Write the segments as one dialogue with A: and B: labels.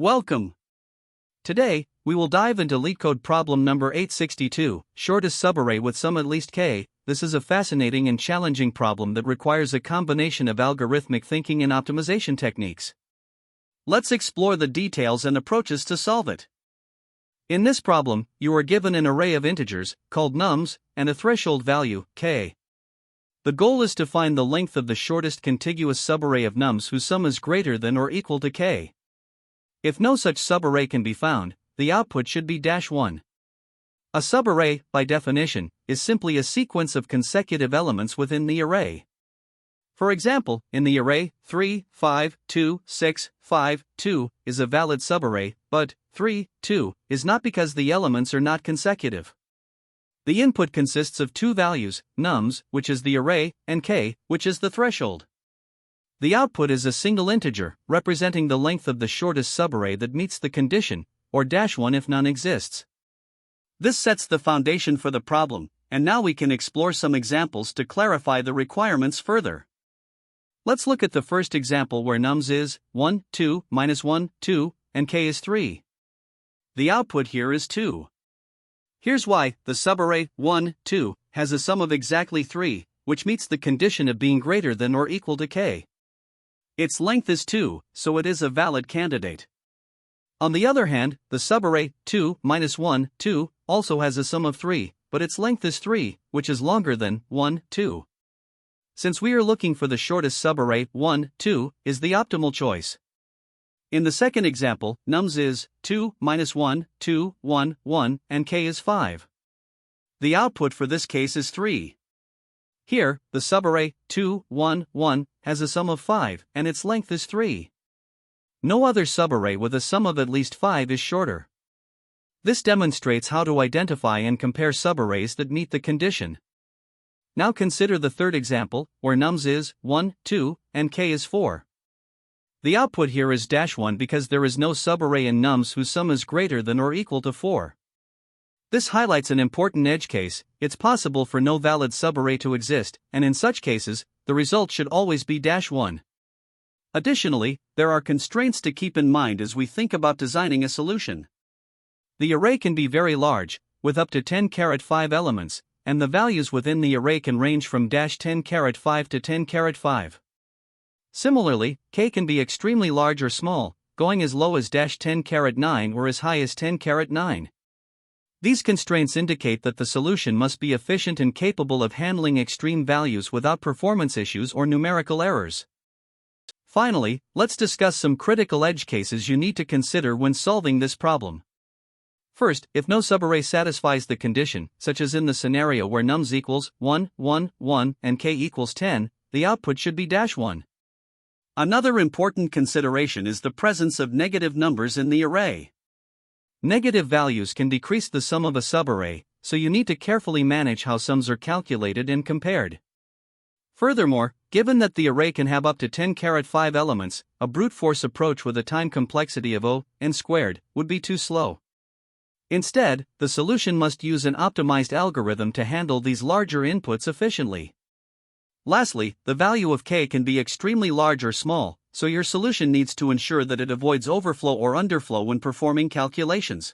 A: Welcome! Today, we will dive into LeetCode problem number 862, shortest subarray with sum at least k. This is a fascinating and challenging problem that requires a combination of algorithmic thinking and optimization techniques. Let's explore the details and approaches to solve it. In this problem, you are given an array of integers, called nums, and a threshold value, k. The goal is to find the length of the shortest contiguous subarray of nums whose sum is greater than or equal to k. If no such subarray can be found, the output should be -1. A subarray, by definition, is simply a sequence of consecutive elements within the array. For example, in the array 3, 5, 2, 6, 5, 2 is a valid subarray, but 3, 2 is not because the elements are not consecutive. The input consists of two values, nums, which is the array, and k, which is the threshold. The output is a single integer, representing the length of the shortest subarray that meets the condition, or -1 if none exists. This sets the foundation for the problem, and now we can explore some examples to clarify the requirements further. Let's look at the first example where nums is 1, 2, -1, 2, and k is 3. The output here is 2. Here's why: the subarray 1, 2 has a sum of exactly 3, which meets the condition of being greater than or equal to k. Its length is 2, so it is a valid candidate. On the other hand, the subarray 2, -1, 2 also has a sum of 3, but its length is 3, which is longer than 1, 2. Since we are looking for the shortest subarray, 1, 2 is the optimal choice. In the second example, nums is 2, -1, 2, 1, 1, and k is 5. The output for this case is 3. Here, the subarray 2, 1, 1 has a sum of 5, and its length is 3. No other subarray with a sum of at least 5 is shorter. This demonstrates how to identify and compare subarrays that meet the condition. Now consider the third example, where nums is 1, 2, and k is 4. The output here is -1 because there is no subarray in nums whose sum is greater than or equal to 4. This highlights an important edge case: it's possible for no valid subarray to exist, and in such cases, the result should always be -1. Additionally, there are constraints to keep in mind as we think about designing a solution. The array can be very large, with up to 10^5 elements, and the values within the array can range from -10^5 to 10^5. Similarly, k can be extremely large or small, going as low as -10^9 or as high as 10^9. These constraints indicate that the solution must be efficient and capable of handling extreme values without performance issues or numerical errors. Finally, let's discuss some critical edge cases you need to consider when solving this problem. First, if no subarray satisfies the condition, such as in the scenario where nums equals 1, 1, 1 and k equals 10, the output should be -1. Another important consideration is the presence of negative numbers in the array. Negative values can decrease the sum of a subarray, so you need to carefully manage how sums are calculated and compared. Furthermore, given that the array can have up to 10^5 elements, a brute force approach with a time complexity of n² would be too slow. Instead, the solution must use an optimized algorithm to handle these larger inputs efficiently. Lastly, the value of k can be extremely large or small, so your solution needs to ensure that it avoids overflow or underflow when performing calculations.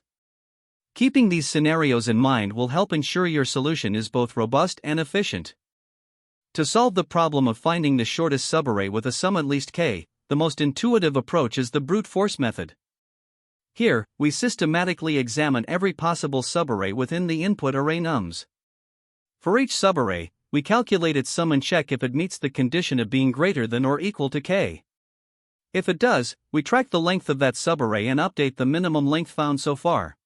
A: Keeping these scenarios in mind will help ensure your solution is both robust and efficient. To solve the problem of finding the shortest subarray with a sum at least k, the most intuitive approach is the brute force method. Here, we systematically examine every possible subarray within the input array nums. For each subarray, we calculate its sum and check if it meets the condition of being greater than or equal to k. If it does, we track the length of that subarray and update the minimum length found so far.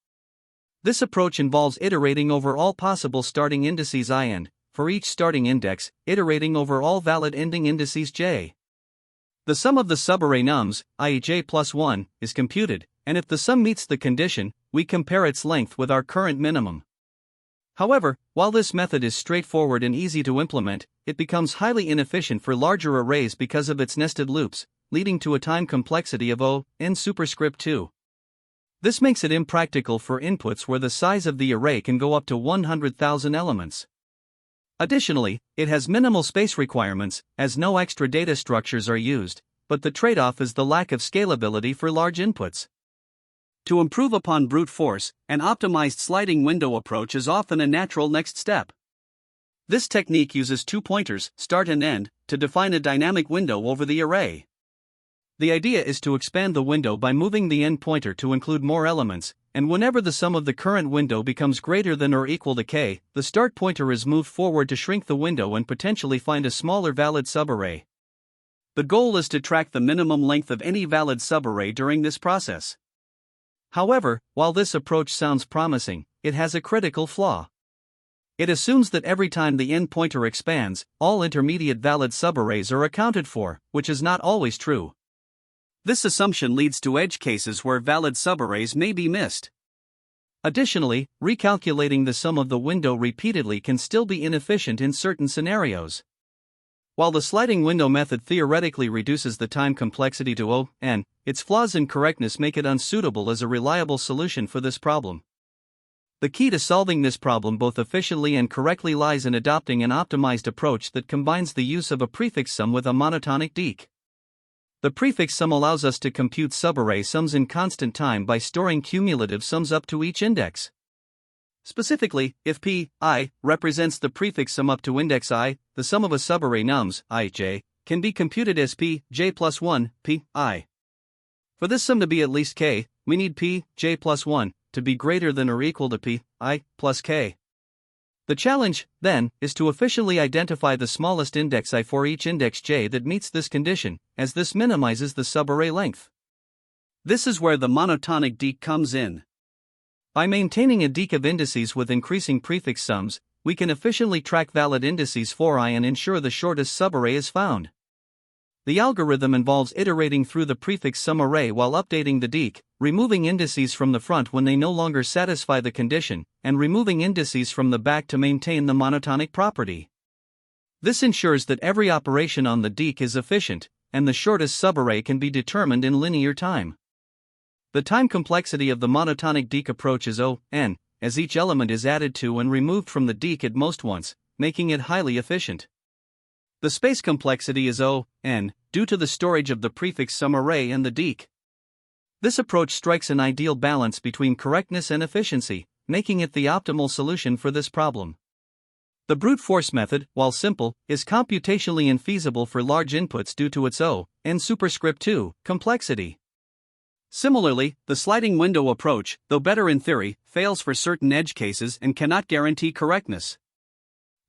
A: This approach involves iterating over all possible starting indices I and, for each starting index, iterating over all valid ending indices j. The sum of the subarray nums, i.e. j plus 1, is computed, and if the sum meets the condition, we compare its length with our current minimum. However, while this method is straightforward and easy to implement, it becomes highly inefficient for larger arrays because of its nested loops, leading to a time complexity of n²2. This makes it impractical for inputs where the size of the array can go up to 100,000 elements. Additionally, it has minimal space requirements, as no extra data structures are used, but the trade-off is the lack of scalability for large inputs. To improve upon brute force, an optimized sliding window approach is often a natural next step. This technique uses two pointers, start and end, to define a dynamic window over the array. The idea is to expand the window by moving the end pointer to include more elements, and whenever the sum of the current window becomes greater than or equal to k, the start pointer is moved forward to shrink the window and potentially find a smaller valid subarray. The goal is to track the minimum length of any valid subarray during this process. However, while this approach sounds promising, it has a critical flaw. It assumes that every time the end pointer expands, all intermediate valid subarrays are accounted for, which is not always true. This assumption leads to edge cases where valid subarrays may be missed. Additionally, recalculating the sum of the window repeatedly can still be inefficient in certain scenarios. While the sliding window method theoretically reduces the time complexity to O(n), its flaws in correctness make it unsuitable as a reliable solution for this problem. The key to solving this problem both efficiently and correctly lies in adopting an optimized approach that combines the use of a prefix sum with a monotonic deque. The prefix sum allows us to compute subarray sums in constant time by storing cumulative sums up to each index. Specifically, if p(i) represents the prefix sum up to index I, the sum of a subarray nums ij can be computed as p(j plus 1) p(i). For this sum to be at least k, we need p(j plus 1) to be greater than or equal to p(i) plus k. The challenge, then, is to efficiently identify the smallest index I for each index j that meets this condition, as this minimizes the subarray length. This is where the monotonic deque comes in. By maintaining a deque of indices with increasing prefix sums, we can efficiently track valid indices for I and ensure the shortest subarray is found. The algorithm involves iterating through the prefix sum array while updating the deque, removing indices from the front when they no longer satisfy the condition, and removing indices from the back to maintain the monotonic property. This ensures that every operation on the deque is efficient, and the shortest subarray can be determined in linear time. The time complexity of the monotonic deque approach is O(n), as each element is added to and removed from the deque at most once, making it highly efficient. The space complexity is O(n), due to the storage of the prefix sum array and the deque. This approach strikes an ideal balance between correctness and efficiency, making it the optimal solution for this problem. The brute force method, while simple, is computationally infeasible for large inputs due to its O(n) superscript 2 complexity. Similarly, the sliding window approach, though better in theory, fails for certain edge cases and cannot guarantee correctness.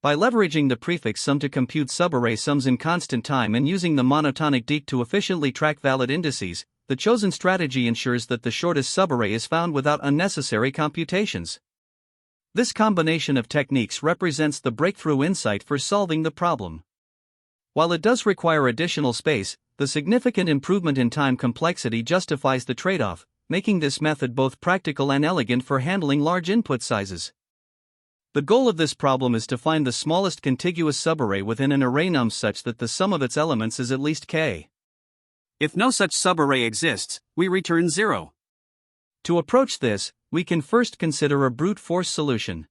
A: By leveraging the prefix sum to compute subarray sums in constant time and using the monotonic deque to efficiently track valid indices, the chosen strategy ensures that the shortest subarray is found without unnecessary computations. This combination of techniques represents the breakthrough insight for solving the problem. While it does require additional space, the significant improvement in time complexity justifies the trade-off, making this method both practical and elegant for handling large input sizes. The goal of this problem is to find the smallest contiguous subarray within an array num such that the sum of its elements is at least k. If no such subarray exists, we return 0. To approach this, we can first consider a brute force solution.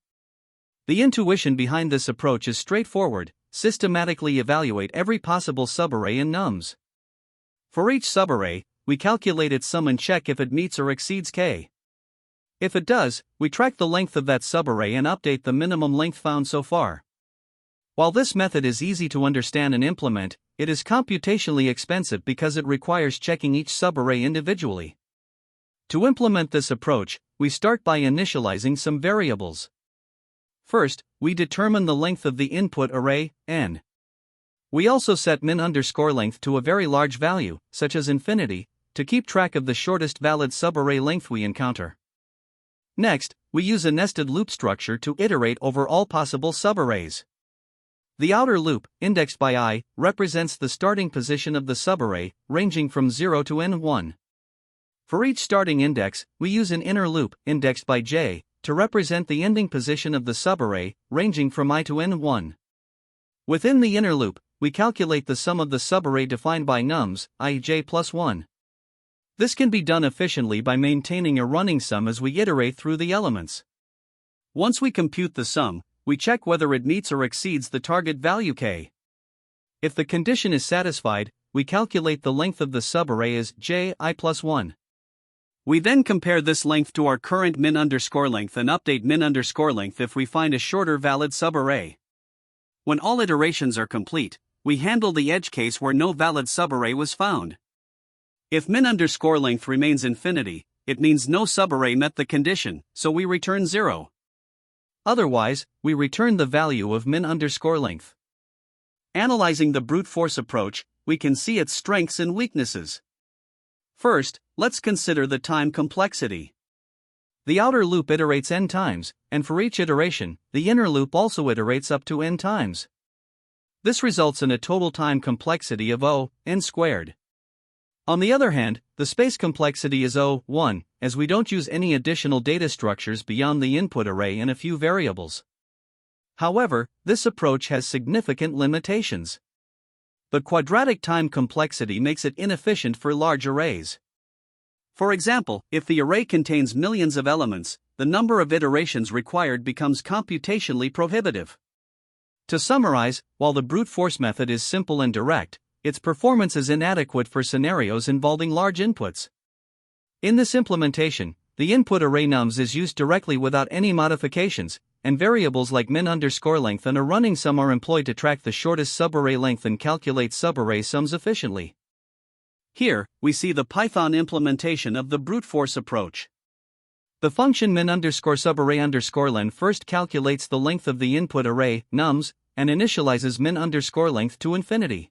A: The intuition behind this approach is straightforward: systematically evaluate every possible subarray in nums. For each subarray, we calculate its sum and check if it meets or exceeds k. If it does, we track the length of that subarray and update the minimum length found so far. While this method is easy to understand and implement, it is computationally expensive because it requires checking each subarray individually. To implement this approach, we start by initializing some variables. First, we determine the length of the input array, n. We also set min_length to a very large value, such as infinity, to keep track of the shortest valid subarray length we encounter. Next, we use a nested loop structure to iterate over all possible subarrays. The outer loop, indexed by I, represents the starting position of the subarray, ranging from 0 to n1. For each starting index, we use an inner loop, indexed by j, to represent the ending position of the subarray, ranging from I to n1. Within the inner loop, we calculate the sum of the subarray defined by nums, ij plus 1. This can be done efficiently by maintaining a running sum as we iterate through the elements. Once we compute the sum, we check whether it meets or exceeds the target value k. If the condition is satisfied, we calculate the length of the subarray as ji plus 1.
B: We then compare this length to our current min_length and update min_length if we find a shorter valid subarray. When all iterations are complete, we handle the edge case where no valid subarray was found. If min_length remains infinity, it means no subarray met the condition, so we return 0.
A: Otherwise, we return the value of min_length.
B: Analyzing the brute force approach, we can see its strengths and weaknesses. First, let's consider the time complexity.
A: The outer loop iterates n times, and for each iteration, the inner loop also iterates up to n times. This results in a total time complexity of n squared. On the other hand, the space complexity is 1, as we don't use any additional data structures beyond the input array and a few variables. However, this approach has significant limitations. The quadratic time complexity makes it inefficient for large arrays. For example, if the array contains millions of elements, the number of iterations required becomes computationally prohibitive. To summarize, while the brute force method is simple and direct, its performance is inadequate for scenarios involving large inputs. In this implementation, the input array nums is used directly without any modifications, and variables like min_length and a running sum are employed to track the shortest subarray length and calculate subarray sums efficiently.
B: Here, we see the Python implementation of the brute force approach.
A: The function min_subarray_len first calculates the length of the input array, nums, and initializes min_length to infinity.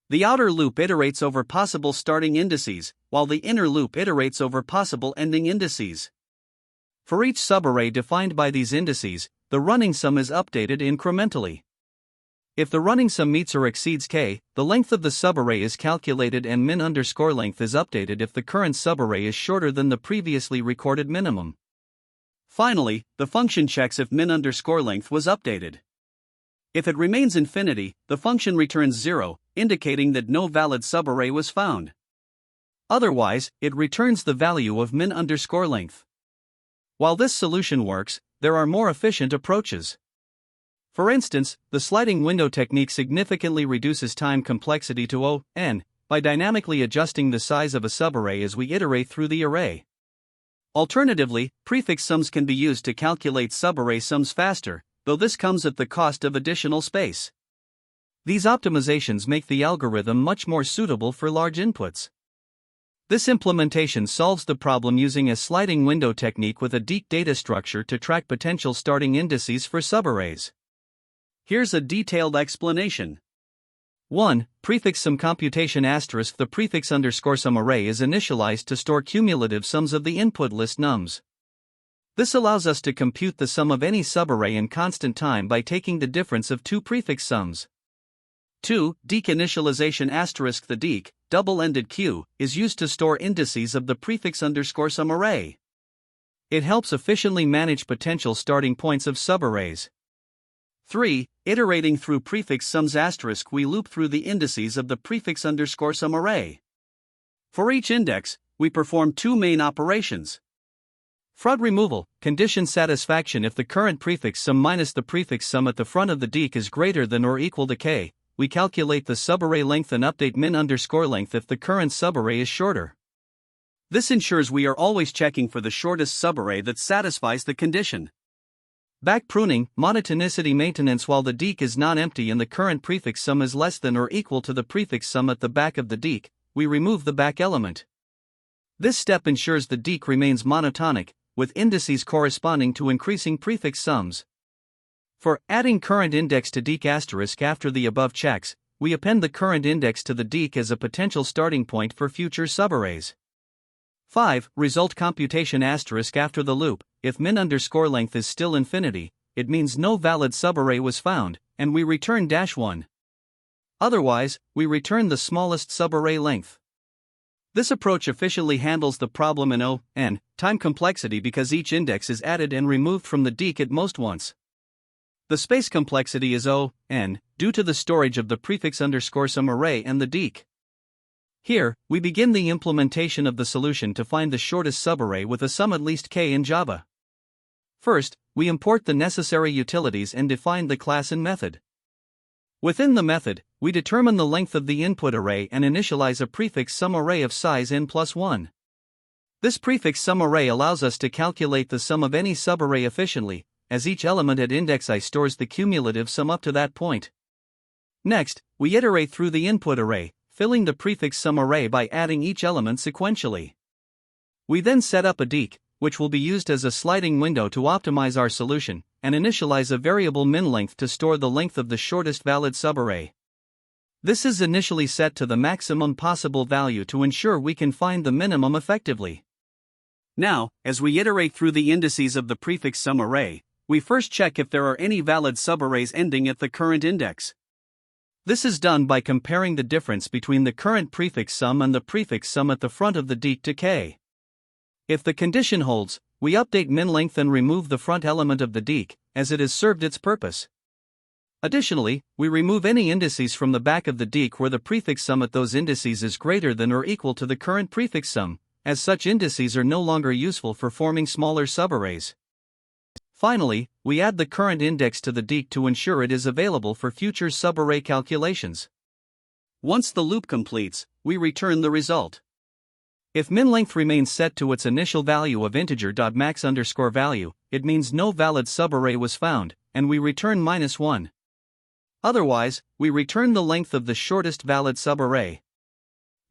B: The outer loop iterates over possible starting indices, while the inner loop iterates over possible ending indices.
A: For each subarray defined by these indices, the running sum is updated incrementally. If the running sum meets or exceeds k, the length of the subarray is calculated and min_length is updated if the current subarray is shorter than the previously recorded minimum.
B: Finally, the function checks if min_length was updated. If it remains infinity, the function returns 0, indicating that no valid subarray was found.
A: Otherwise, it returns the value of min_length. While this solution works, there are more efficient approaches. For instance, the sliding window technique significantly reduces time complexity to n by dynamically adjusting the size of a subarray as we iterate through the array.
B: Alternatively, prefix sums can be used to calculate subarray sums faster, though this comes at the cost of additional space.
A: These optimizations make the algorithm much more suitable for large inputs. This implementation solves the problem using a sliding window technique with a deep data structure to track potential starting indices for subarrays.
B: Here's a detailed explanation.
A: 1. Prefix sum computation *. The prefix_sum array is initialized to store cumulative sums of the input list nums. This allows us to compute the sum of any subarray in constant time by taking the difference of two prefix sums. 2. Deque initialization *. The deque, double-ended q, is used to store indices of the prefix_sum array. It helps efficiently manage potential starting points of subarrays. 3. Iterating through prefix sums *, we loop through the indices of the prefix_sum array. For each index, we perform two main operations. FRUD removal, condition satisfaction. If the current prefix sum minus the prefix sum at the front of the deque is greater than or equal to k, we calculate the subarray length and update min_length if the current subarray is shorter. This ensures we are always checking for the shortest subarray that satisfies the condition. Back pruning, monotonicity maintenance. While the deque is non-empty and the current prefix sum is less than or equal to the prefix sum at the back of the deque, we remove the back element. This step ensures the deque remains monotonic, with indices corresponding to increasing prefix sums. For adding current index to deque * after the above checks, we append the current index to the deque as a potential starting point for future subarrays. 5. Result computation * after the loop. If min_length is still infinity, it means no valid subarray was found, and we return -1. Otherwise, we return the smallest subarray length. This approach efficiently handles the problem in n time complexity because each index is added and removed from the deque at most once. The space complexity is n due to the storage of the prefix_sum array and the deque. Here, we begin the implementation of the solution to find the shortest subarray with a sum at least k in Java. First, we import the necessary utilities and define the class and method. Within the method, we determine the length of the input array and initialize a prefix sum array of size n+1. This prefix sum array allows us to calculate the sum of any subarray efficiently, as each element at index I stores the cumulative sum up to that point. Next, we iterate through the input array, filling the prefix sum array by adding each element sequentially. We then set up a dec, which will be used as a sliding window to optimize our solution, and initialize a variable min length to store the length of the shortest valid subarray. This is initially set to the maximum possible value to ensure we can find the minimum effectively. Now, as we iterate through the indices of the prefix sum array, we first check if there are any valid subarrays ending at the current index. This is done by comparing the difference between the current prefix sum and the prefix sum at the front of the dec to k. If the condition holds, we update min length and remove the front element of the dec, as it has served its purpose. Additionally, we remove any indices from the back of the dec where the prefix sum at those indices is greater than or equal to the current prefix sum, as such indices are no longer useful for forming smaller subarrays. Finally, we add the current index to the dec to ensure it is available for future subarray calculations. Once the loop completes, we return the result. If min length remains set to its initial value of integer.max_value, it means no valid subarray was found, and we return -1. Otherwise, we return the length of the shortest valid subarray.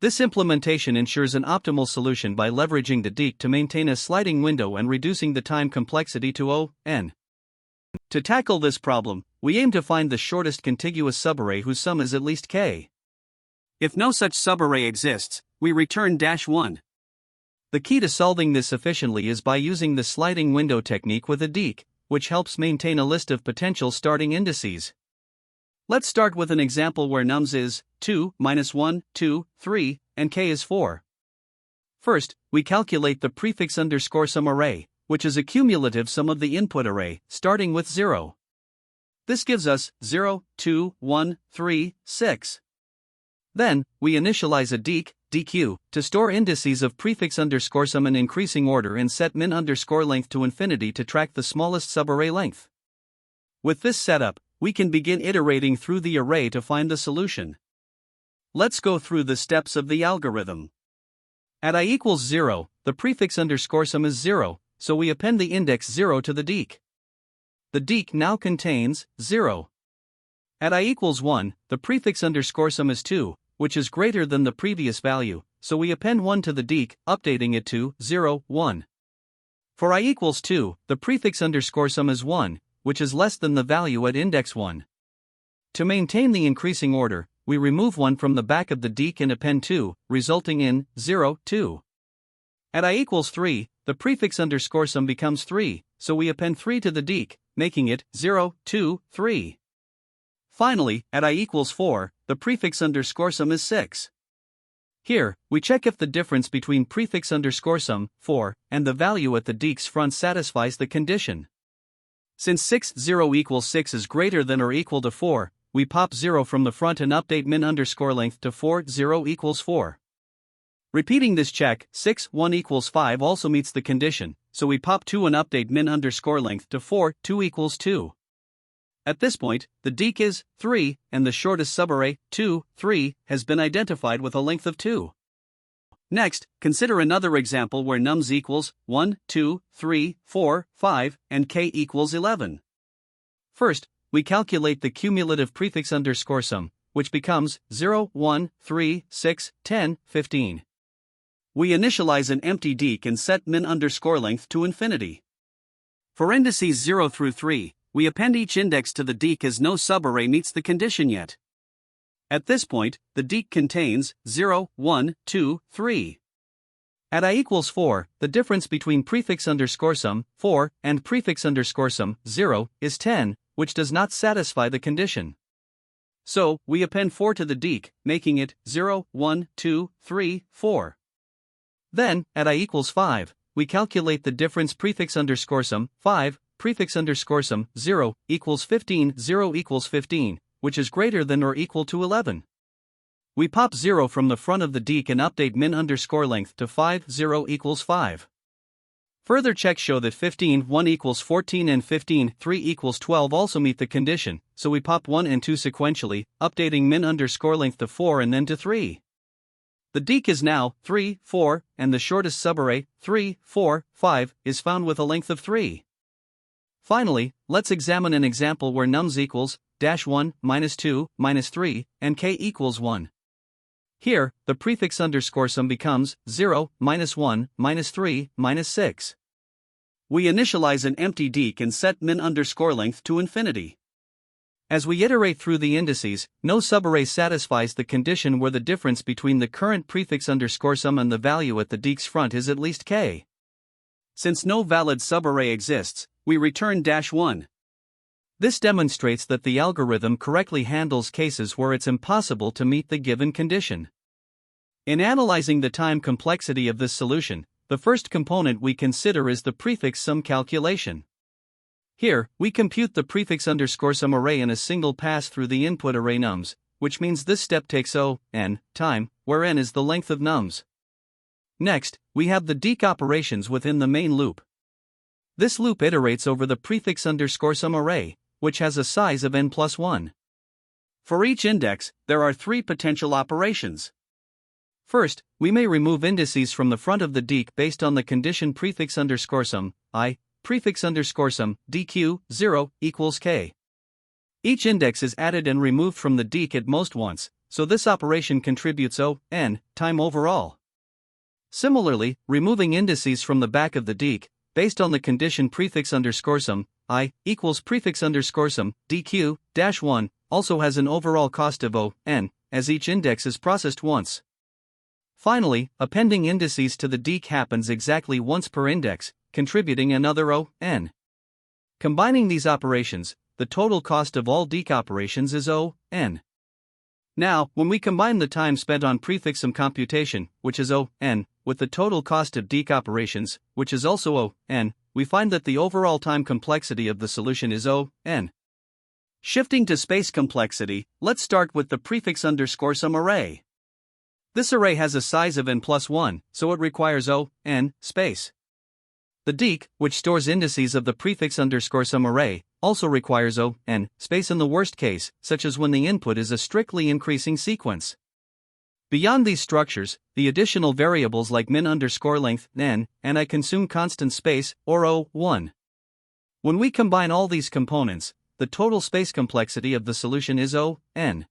A: This implementation ensures an optimal solution by leveraging the dec to maintain a sliding window and reducing the time complexity to O(n). To tackle this problem, we aim to find the shortest contiguous subarray whose sum is at least k. If no such subarray exists, we return -1. The key to solving this efficiently is by using the sliding window technique with a dec, which helps maintain a list of potential starting indices. Let's start with an example where nums is 2, -1, 2, 3, and k is 4. First, we calculate the prefix _sum array, which is a cumulative sum of the input array, starting with 0. This gives us 0, 2, 1, 3, 6. Then, we initialize a deq, to store indices of prefix _sum in increasing order and set min_length to infinity to track the smallest subarray length. With this setup, we can begin iterating through the array to find the solution. Let's go through the steps of the algorithm. At I = 0, the prefix _sum is 0, so we append the index 0 to the dec. The dec now contains 0. At I = 1, the prefix _sum is 2, which is greater than the previous value, so we append 1 to the dec, updating it to 0, 1. For I = 2, the prefix _sum is 1, which is less than the value at index 1. To maintain the increasing order, we remove 1 from the back of the dec and append 2, resulting in 0, 2. At I = 3, the prefix _sum becomes 3, so we append 3 to the dec, making it 0, 2, 3. Finally, at I = 4, the prefix _sum is 6. Here, we check if the difference between prefix _sum, 4, and the value at the dec's front satisfies the condition. Since 0 = 6 is greater than or equal to 4, we pop 0 from the front and update min_length to 4, 0 = 4. Repeating this check, 6, 1 = 5 also meets the condition, so we pop 2 and update min_length to 4, 2 = 2. At this point, the dec is 3, and the shortest subarray, 2, 3, has been identified with a length of 2. Next, consider another example where nums equals 1, 2, 3, 4, 5, and k equals 11. First, we calculate the cumulative prefix _sum, which becomes 0, 1, 3, 6, 10, 15. We initialize an empty dec and set min_length to infinity. For indices 0 through 3, we append each index to the dec as no subarray meets the condition yet. At this point, the dec contains 0, 1, 2, 3. At I = 4, the difference between prefix _sum, 4, and prefix _sum, 0, is 10, which does not satisfy the condition. So, we append 4 to the dec, making it 0, 1, 2, 3, 4. Then, at I = 5, we calculate the difference prefix _sum, 5, prefix _sum, 0, equals 15, 0 = 15, which is greater than or equal to 11. We pop 0 from the front of the dec and update min_length to 5, 0 = 5. Further checks show that 15, 1 = 14 and 15, 3 = 12 also meet the condition, so we pop 1 and 2 sequentially, updating min_length to 4 and then to 3. The deque is now 3, 4, and the shortest subarray, 3, 4, 5, is found with a length of 3. Finally, let's examine an example where nums equals -1, -2, -3, and k equals 1. Here, the prefix underscore sum becomes 0, -1, -3, -6. We initialize an empty deque and set min underscore length to infinity. As we iterate through the indices, no subarray satisfies the condition where the difference between the current prefix underscore sum and the value at the deque's front is at least k. Since no valid subarray exists, we return -1. This demonstrates that the algorithm correctly handles cases where it's impossible to meet the given condition. In analyzing the time complexity of this solution, the first component we consider is the prefix sum calculation. Here, we compute the prefix underscore sum array in a single pass through the input array nums, which means this step takes n time, where n is the length of nums. Next, we have the deque operations within the main loop. This loop iterates over the prefix underscore sum array, which has a size of n+1. For each index, there are 3 potential operations. First, we may remove indices from the front of the deque based on the condition prefix underscore sum I, prefix underscore sum dq 0 equals k. Each index is added and removed from the deque at most once, so this operation contributes n time overall. Similarly, removing indices from the back of the deque, based on the condition prefix underscore sum I equals prefix underscore sum dq-1, also has an overall cost of n, as each index is processed once. Finally, appending indices to the deque happens exactly once per index, contributing another n. Combining these operations, the total cost of all deque operations is n. Now, when we combine the time spent on prefix sum computation, which is n, with the total cost of deque operations, which is also n, we find that the overall time complexity of the solution is n. Shifting to space complexity, let's start with the prefix underscore sum array. This array has a size of n+1, so it requires n space. The deque, which stores indices of the prefix underscore sum array, also requires n space in the worst case, such as when the input is a strictly increasing sequence. Beyond these structures, the additional variables like min underscore length n and I consume constant space or 1. When we combine all these components, the total space complexity of the solution is n.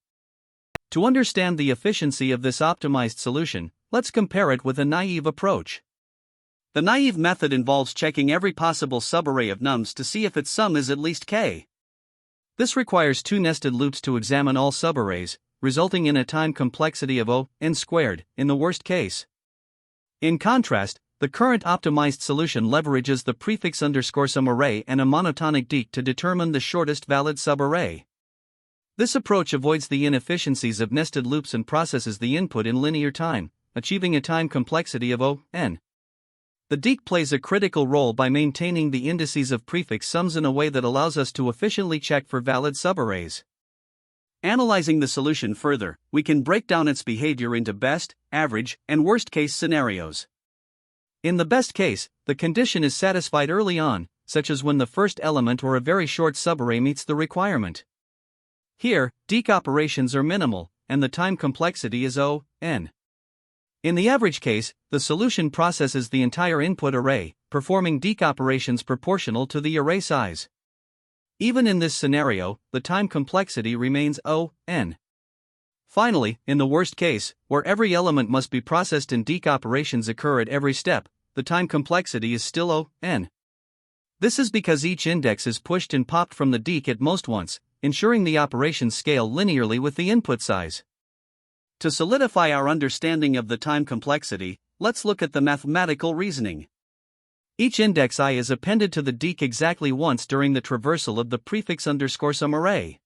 A: To understand the efficiency of this optimized solution, let's compare it with a naive approach. The naive method involves checking every possible subarray of nums to see if its sum is at least k. This requires 2 nested loops to examine all subarrays, resulting in a time complexity of n squared, in the worst case. In contrast, the current optimized solution leverages the prefix underscore sum array and a monotonic deque to determine the shortest valid subarray. This approach avoids the inefficiencies of nested loops and processes the input in linear time, achieving a time complexity of n. The deque plays a critical role by maintaining the indices of prefix sums in a way that allows us to efficiently check for valid subarrays. Analyzing the solution further, we can break down its behavior into best, average, and worst case scenarios. In the best case, the condition is satisfied early on, such as when the first element or a very short subarray meets the requirement. Here, deque operations are minimal, and the time complexity is n. In the average case, the solution processes the entire input array, performing deque operations proportional to the array size. Even in this scenario, the time complexity remains n. Finally, in the worst case, where every element must be processed and deque operations occur at every step, the time complexity is still n. This is because each index is pushed and popped from the deque at most once, ensuring the operations scale linearly with the input size. To solidify our understanding of the time complexity, let's look at the mathematical reasoning. Each index I is appended to the deque exactly once during the traversal of the prefix underscore sum array.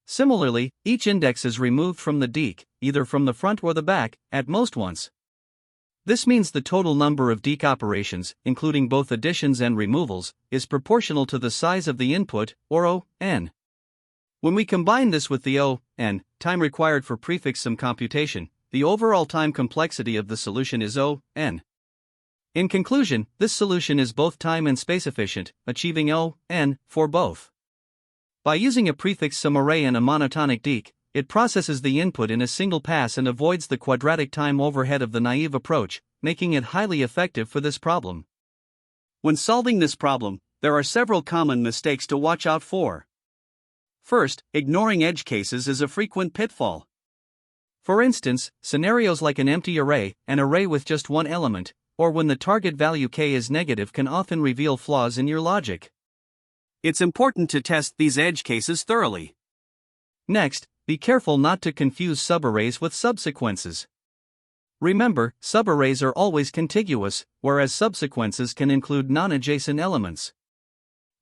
A: Similarly, each index is removed from the deque, either from the front or the back, at most once. This means the total number of deque operations, including both additions and removals, is proportional to the size of the input, or n. When we combine this with the n time required for prefix sum computation, the overall time complexity of the solution is n. In conclusion, this solution is both time and space efficient, achieving n for both. By using a prefix sum array and a monotonic deque, it processes the input in a single pass and avoids the quadratic time overhead of the naive approach, making it highly effective for this problem.
B: When solving this problem, there are several common mistakes to watch out for. First, ignoring edge cases is a frequent pitfall.
A: For instance, scenarios like an empty array, an array with just one element, or when the target value k is negative can often reveal flaws in your logic.
B: It's important to test these edge cases thoroughly.
A: Next, be careful not to confuse subarrays with subsequences. Remember, subarrays are always contiguous, whereas subsequences can include non-adjacent elements.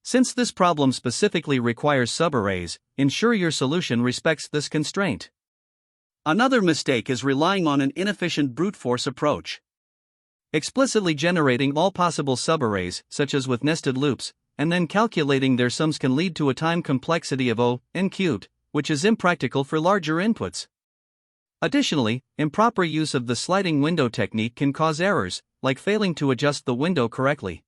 A: Since this problem specifically requires subarrays, ensure your solution respects this constraint.
B: Another mistake is relying on an inefficient brute force approach.
A: Explicitly generating all possible subarrays, such as with nested loops, and then calculating their sums can lead to a time complexity of n cubed, which is impractical for larger inputs. Additionally, improper use of the sliding window technique can cause errors, like failing to adjust the window correctly.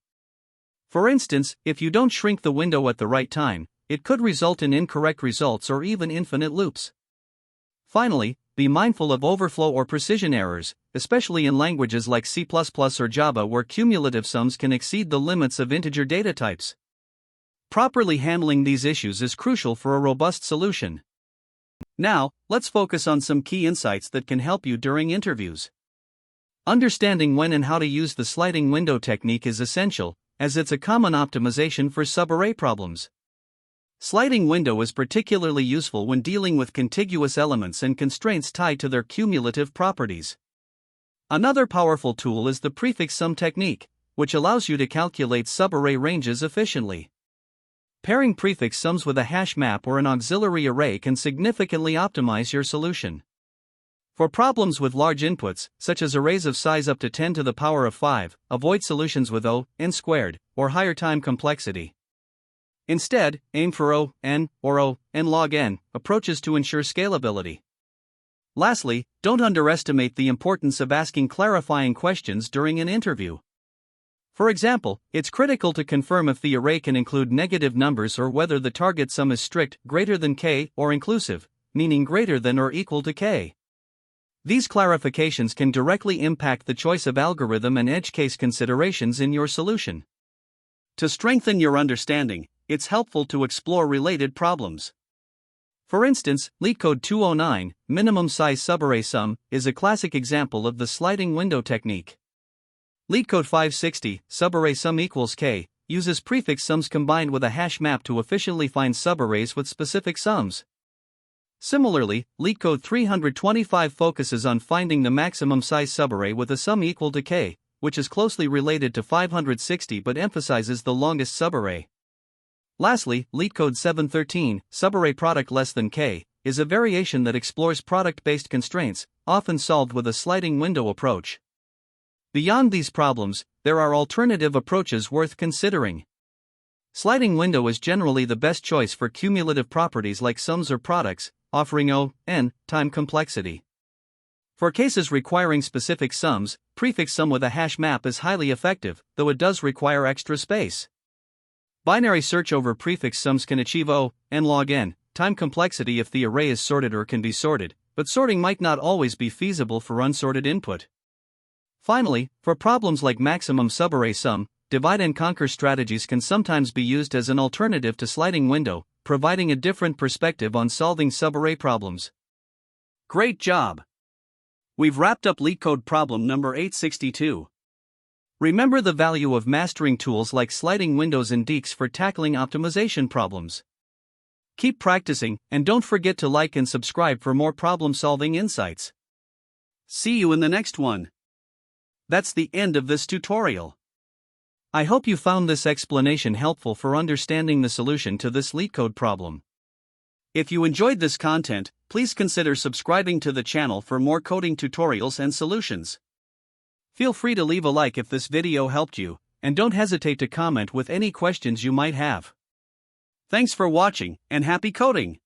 A: For instance, if you don't shrink the window at the right time, it could result in incorrect results or even infinite loops. Finally, be mindful of overflow or precision errors, especially in languages like C++ or Java where cumulative sums can exceed the limits of integer data types. Properly handling these issues is crucial for a robust solution. Now, let's focus on some key insights that can help you during interviews. Understanding when and how to use the sliding window technique is essential, as it's a common optimization for subarray problems. Sliding window is particularly useful when dealing with contiguous elements and constraints tied to their cumulative properties. Another powerful tool is the prefix sum technique, which allows you to calculate subarray ranges efficiently. Pairing prefix sums with a hash map or an auxiliary array can significantly optimize your solution. For problems with large inputs, such as arrays of size up to 10 to the power of 5, avoid solutions with n squared, or higher time complexity. Instead, aim for n, or n log n, approaches to ensure scalability. Lastly, don't underestimate the importance of asking clarifying questions during an interview. For example, it's critical to confirm if the array can include negative numbers or whether the target sum is strict, greater than k, or inclusive, meaning greater than or equal to k. These clarifications can directly impact the choice of algorithm and edge case considerations in your solution. To strengthen your understanding, it's helpful to explore related problems. For instance, LeetCode 209, minimum size subarray sum, is a classic example of the sliding window technique. LeetCode 560, subarray sum equals k, uses prefix sums combined with a hash map to efficiently find subarrays with specific sums. Similarly, LeetCode 325 focuses on finding the maximum size subarray with a sum equal to k, which is closely related to 560 but emphasizes the longest subarray. Lastly, LeetCode 713, subarray product less than k, is a variation that explores product-based constraints, often solved with a sliding window approach. Beyond these problems, there are alternative approaches worth considering. Sliding window is generally the best choice for cumulative properties like sums or products, offering n time complexity. For cases requiring specific sums, prefix sum with a hash map is highly effective, though it does require extra space. Binary search over prefix sums can achieve n log n time complexity if the array is sorted or can be sorted, but sorting might not always be feasible for unsorted input. Finally, for problems like maximum subarray sum, divide and conquer strategies can sometimes be used as an alternative to sliding window, providing a different perspective on solving subarray problems. Great job! We've wrapped up LeetCode problem number 862. Remember the value of mastering tools like sliding windows and deques for tackling optimization problems. Keep practicing, and don't forget to like and subscribe for more problem-solving insights. See you in the next one. That's the end of this tutorial. I hope you found this explanation helpful for understanding the solution to this LeetCode problem. If you enjoyed this content, please consider subscribing to the channel for more coding tutorials and solutions. Feel free to leave a like if this video helped you, and don't hesitate to comment with any questions you might have. Thanks for watching, and happy coding!